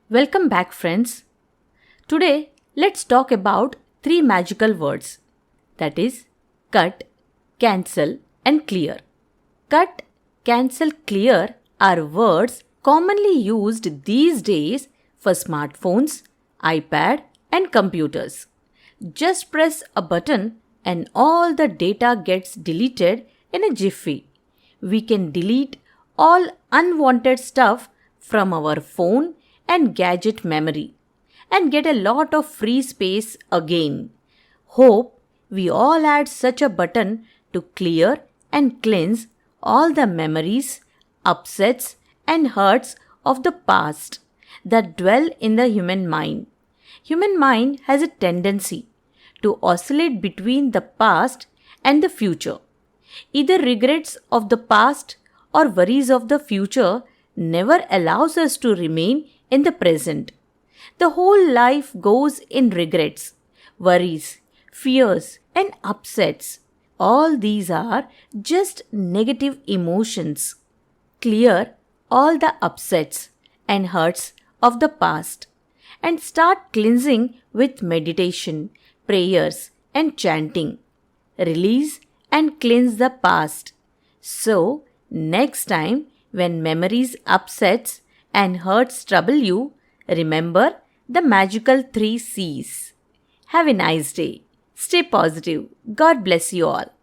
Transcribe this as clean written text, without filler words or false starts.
Welcome back, friends. Today, let's talk about three magical words, that is, cut, cancel, and clear. Cut, cancel, clear are words commonly used these days for smartphones, iPad, and computers. Just press a button and all the data gets deleted in a jiffy. We can delete all unwanted stuff from our phone and gadget memory and get a lot of free space again. Hope we all had such a button to clear and cleanse all the memories, upsets, and hurts of the past that dwell in the human mind. Human mind has a tendency to oscillate between the past and the future. Either regrets of the past or worries of the future never allows us to remain in the present. The whole life goes in regrets, worries, fears, and upsets. All these are just negative emotions. Clear all the upsets and hurts of the past and start cleansing with meditation, prayers, and chanting. Release and cleanse the past. So, next time when memories upsets and hurts trouble you, remember the magical 3 C's. Have a nice day. Stay positive. God bless you all.